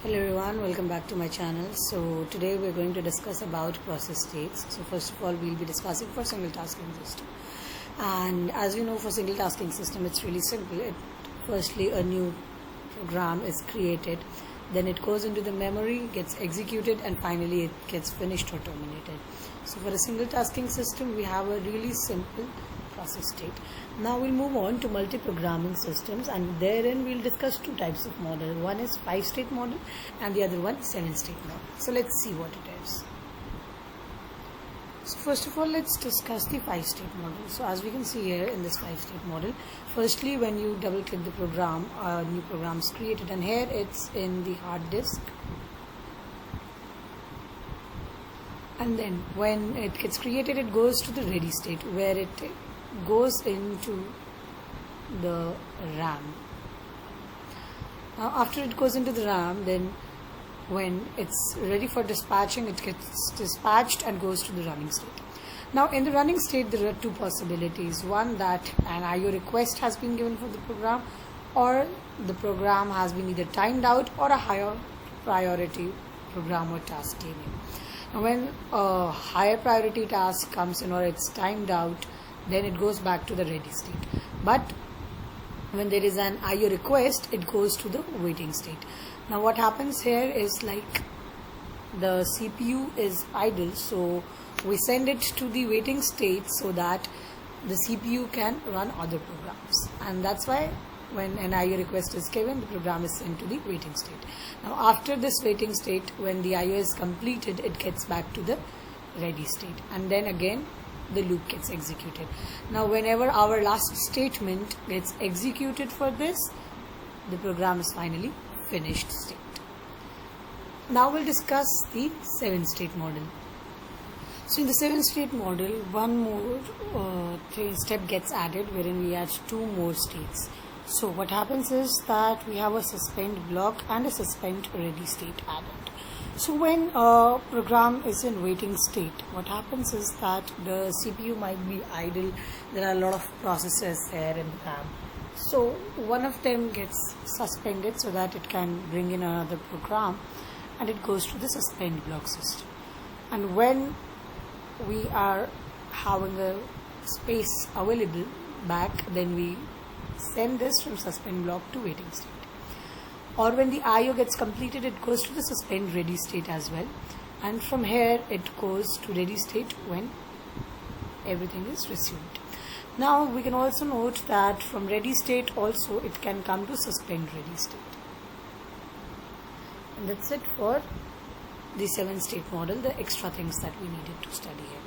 Hello everyone, welcome back to my channel. So today we're going to discuss about process states. So first of all, we'll be discussing for single tasking system. And as you know, for single tasking system, it's really simple. Firstly, a new program is created, then it goes into the memory, gets executed, and finally it gets finished or terminated. So for a single tasking system, we have a really simple process state. Now we'll move on to multi-programming systems, and therein we'll discuss two types of model. One is 5-state model and the other one 7-state model. So let's see what it is. So first of all, let's discuss the 5-state model. So as we can see here in this 5-state model, firstly when you double click the program, a new program is created, and here it's in the hard disk. And then when it gets created, it goes to the ready state where it goes into the RAM. Now after it goes into the RAM, then when it's ready for dispatching, it gets dispatched and goes to the running state. Now in the running state, there are two possibilities. One, that an IO request has been given for the program, or the program has been either timed out or a higher priority program or task came in. Now when a higher priority task comes in or it's timed out, then it goes back to the ready state. But when there is an IO request, it goes to the waiting state. Now what happens here is, like, the CPU is idle, so we send it to the waiting state so that the CPU can run other programs, and that's why when an IO request is given, the program is sent to the waiting state. Now after this waiting state, when the IO is completed, it gets back to the ready state, and then again the loop gets executed. Now whenever our last statement gets executed for this, the program is finally finished state. Now we'll discuss the 7-state model. So in the 7-state model, one more step gets added, wherein we add two more states. So what happens is that we have a suspend block and a suspend ready state added. So when a program is in waiting state, what happens is that the CPU might be idle. There are a lot of processes there in the RAM. So one of them gets suspended so that it can bring in another program, and it goes to the suspend block system. And when we are having a space available back, then we send this from suspend block to waiting state. Or when the IO gets completed, it goes to the suspend ready state as well, and from here it goes to ready state when everything is resumed. Now we can also note that from ready state also it can come to suspend ready state. And that's it for the 7-state model, the extra things that we needed to study here.